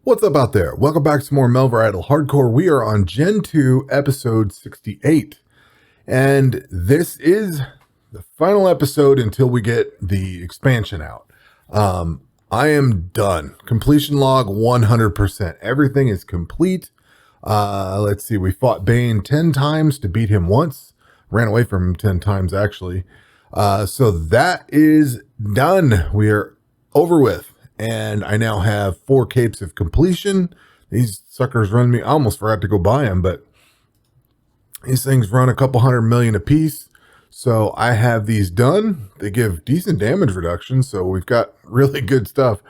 What's up out there? Welcome back to more Melvor Idle Hardcore. We are on Gen 2, episode 68. And this is the final episode until we get the expansion out. I am done. Completion log 100%. Everything is complete. Let's see. We fought Bane 10 times to beat him once. Ran away from him 10 times, actually. So that is done. We are over with. And I now have 4 capes of completion. These suckers run me. I almost forgot to go buy them, but these things run a couple 100 million a piece. So I have these done. They give decent damage reduction. So we've got really good stuff.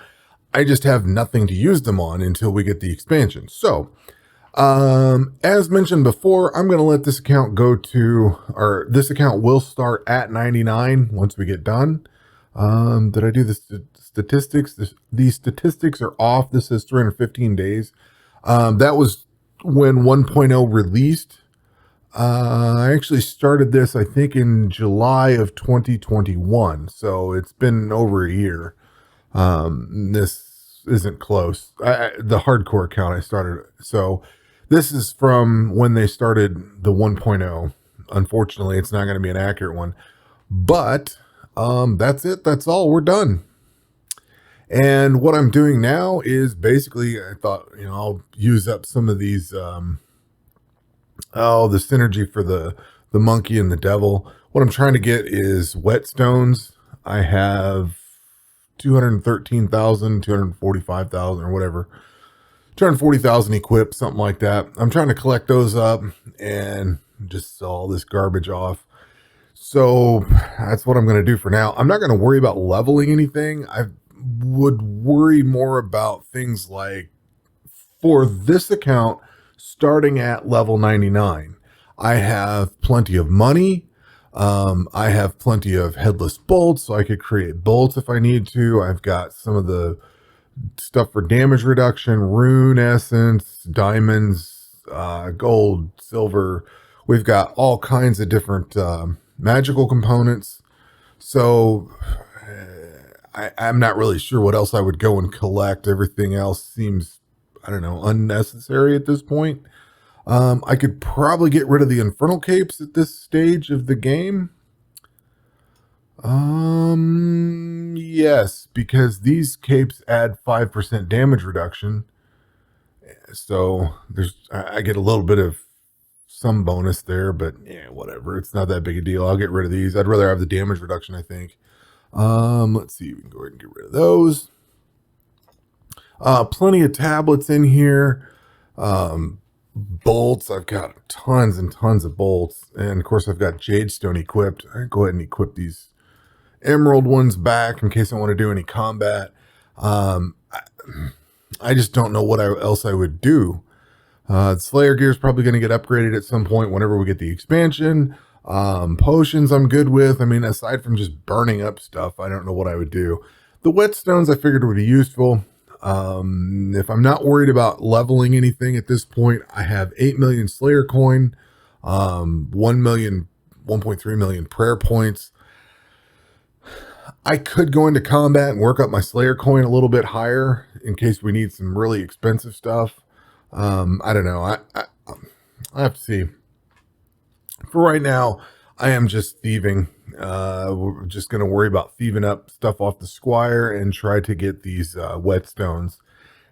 I just have nothing to use them on until we get the expansion. So, as mentioned before, I'm going to let this account go to, or this account will start at 99 once we get done. Did I do this? Statistics. These statistics are off. This is 315 days. That was when 1.0 released. I actually started this, I think, in July of 2021. So it's been over a year. This isn't close. The hardcore account I started. So this is from when they started the 1.0. Unfortunately, it's not going to be an accurate one. But that's it. That's all. We're done. And what I'm doing now is basically, I thought, I'll use up some of these, the synergy for the monkey and the devil. What I'm trying to get is whetstones. I have 213,000, 245,000 or whatever, 240,000 equipped, something like that. I'm trying to collect those up and just sell all this garbage off. So that's what I'm going to do for now. I'm not going to worry about leveling anything. I would worry more about things like, for this account, starting at level 99, I have plenty of money. I have plenty of headless bolts, so I could create bolts if I need to. I've got some of the stuff for damage reduction, rune essence, diamonds, gold, silver. We've got all kinds of different magical components. So I'm not really sure what else I would go and collect. Everything else seems, I don't know, unnecessary at this point. I could probably get rid of the infernal capes at this stage of the game. Yes, because these capes add 5% damage reduction. So I get a little bit of some bonus there, but yeah, whatever. It's not that big a deal. I'll get rid of these. I'd rather have the damage reduction, I think. Let's see. We can go ahead and get rid of those. Plenty of tablets in here. Bolts. I've got tons and tons of bolts. And of course I've got Jadestone equipped. I can go ahead and equip these emerald ones back in case I want to do any combat. I just don't know what else I would do. Slayer gear is probably going to get upgraded at some point whenever we get the expansion. Potions I'm good with. I mean, aside from just burning up stuff, I don't know what I would do. The whetstones I figured would be useful. If I'm not worried about leveling anything at this point, I have 8 million Slayer coin, 1.3 million prayer points. I could go into combat and work up my Slayer coin a little bit higher in case we need some really expensive stuff. I don't know. I have to see. For right now, I am just thieving. We're just going to worry about thieving up stuff off the squire and try to get these whetstones.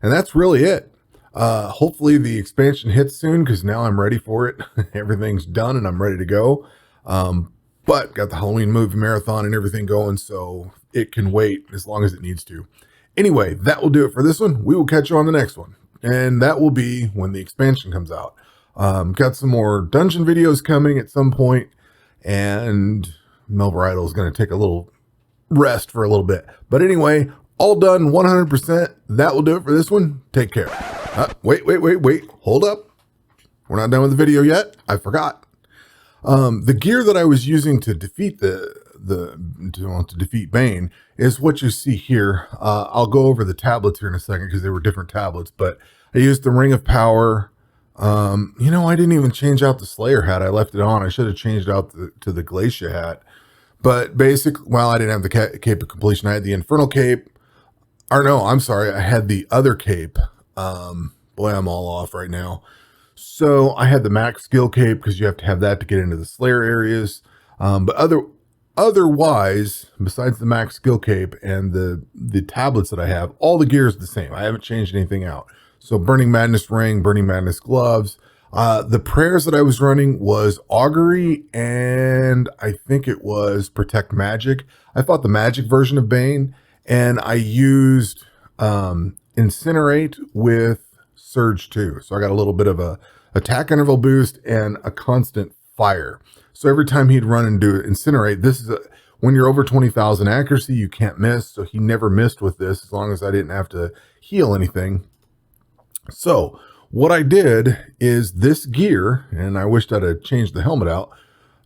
And that's really it. Hopefully the expansion hits soon because now I'm ready for it. Everything's done and I'm ready to go. But got the Halloween movie marathon and everything going, so it can wait as long as it needs to. Anyway, that will do it for this one. We will catch you on the next one. And that will be when the expansion comes out. Got some more dungeon videos coming at some point, and Melvor Idle is going to take a little rest for a little bit. But anyway, all done 100%. That will do it for this one. Take care. Wait. Hold up. We're not done with the video yet. I forgot. The gear that I was using to defeat to defeat Bane is what you see here. I'll go over the tablets here in a second because they were different tablets, but I used the Ring of Power. I didn't even change out the Slayer hat. I left it on. I should have changed out to the Glacia hat. But basically, I didn't have the cape of completion. I had the Infernal cape. Or no, I'm sorry. I had the other cape Boy, I'm all off right now. So I had the max skill cape because you have to have that to get into the Slayer areas. But otherwise, besides the max skill cape and the tablets that I have, all the gear is the same. I haven't changed anything out. So Burning Madness ring, Burning Madness gloves. The prayers that I was running was Augury, and I think it was Protect Magic. I fought the magic version of Bane, and I used Incinerate with Surge 2. So I got a little bit of a attack interval boost and a constant fire. So every time he'd run and do Incinerate, this is when you're over 20,000 accuracy, you can't miss. So he never missed with this as long as I didn't have to heal anything. So what I did is this gear, and I wished I'd have changed the helmet out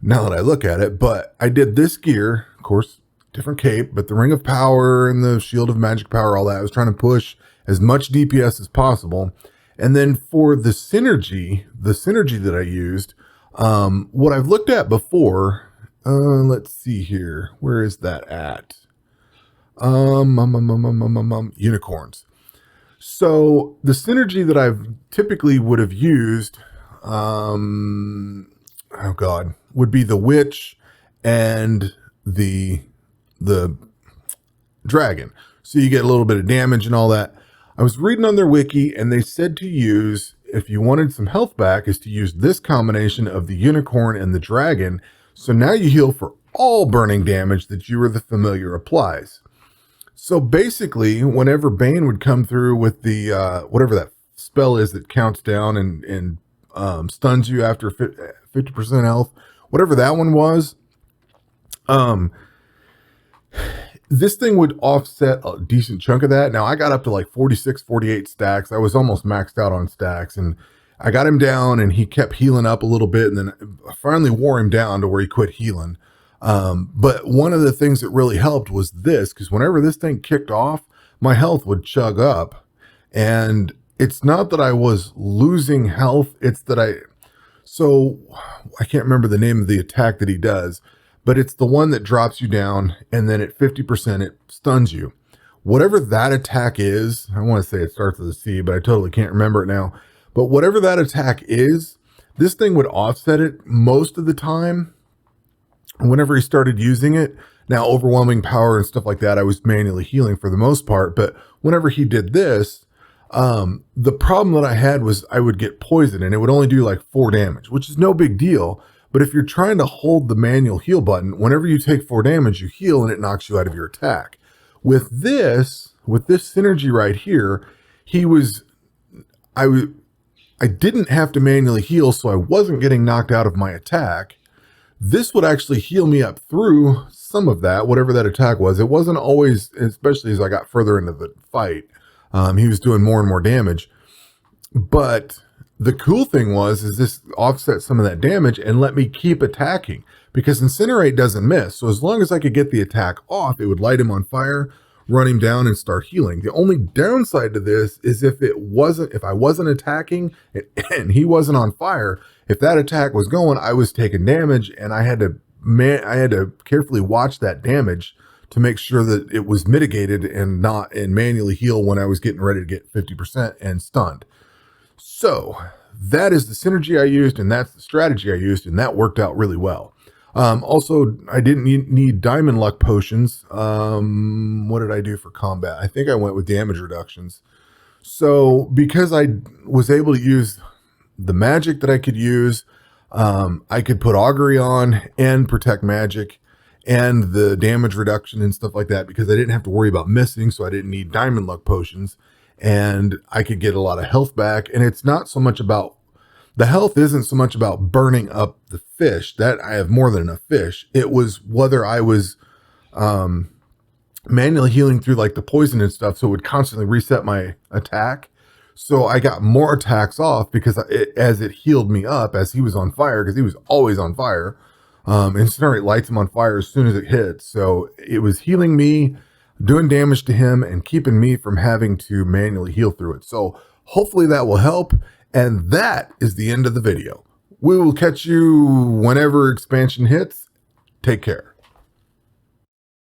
now that I look at it, but I did this gear, of course, different cape, but the Ring of Power and the Shield of Magic Power, all that. I was trying to push as much DPS as possible. And then for the synergy that I used, what I've looked at before, let's see here. Where is that at? Unicorns. So the synergy that I've typically would have used, would be the Witch and the Dragon. So you get a little bit of damage and all that. I was reading on their wiki, and they said to use, if you wanted some health back, is to use this combination of the Unicorn and the Dragon. So now you heal for all burning damage that you or the familiar applies. So basically, whenever Bane would come through with the, whatever that spell is that counts down and stuns you after 50% health, whatever that one was, this thing would offset a decent chunk of that. Now I got up to like 46, 48 stacks. I was almost maxed out on stacks, and I got him down and he kept healing up a little bit, and then I finally wore him down to where he quit healing. But one of the things that really helped was this, because whenever this thing kicked off, my health would chug up. And it's not that I was losing health, it's that I can't remember the name of the attack that he does, but it's the one that drops you down, and then at 50%, it stuns you. Whatever that attack is, I want to say it starts with a C, but I totally can't remember it now. But whatever that attack is, this thing would offset it most of the time. Whenever he started using it, now overwhelming power and stuff like that, I was manually healing for the most part. But whenever he did this, the problem that I had was I would get poisoned, and it would only do like 4 damage, which is no big deal. But if you're trying to hold the manual heal button, whenever you take 4 damage, you heal and it knocks you out of your attack. With this synergy right here, I didn't have to manually heal, so I wasn't getting knocked out of my attack. This would actually heal me up through some of that, whatever that attack was. It wasn't always, especially as I got further into the fight, he was doing more and more damage. But the cool thing is this offset some of that damage and let me keep attacking, because Incinerate doesn't miss. So as long as I could get the attack off, it would light him on fire, run him down, and start healing. The only downside to this is if I wasn't attacking and he wasn't on fire, if that attack was going, I was taking damage, and I had to carefully watch that damage to make sure that it was mitigated and manually heal when I was getting ready to get 50% and stunned. So that is the synergy I used, and that's the strategy I used, and that worked out really well. Also, I didn't need diamond luck potions. What did I do for combat? I think I went with damage reductions. So because I was able to use the magic that I could use, I could put Augury on and Protect Magic and the damage reduction and stuff like that, because I didn't have to worry about missing, so I didn't need diamond luck potions, and I could get a lot of health back. And it's not so much about the health, isn't so much about burning up the fish, that I have more than enough fish. It was whether I was manually healing through like the poison and stuff, so it would constantly reset my attack. So I got more attacks off because as it healed me up, as he was on fire, because he was always on fire. Incinerate lights him on fire as soon as it hits. So it was healing me, doing damage to him, and keeping me from having to manually heal through it. So hopefully that will help. And that is the end of the video. We will catch you whenever expansion hits. Take care.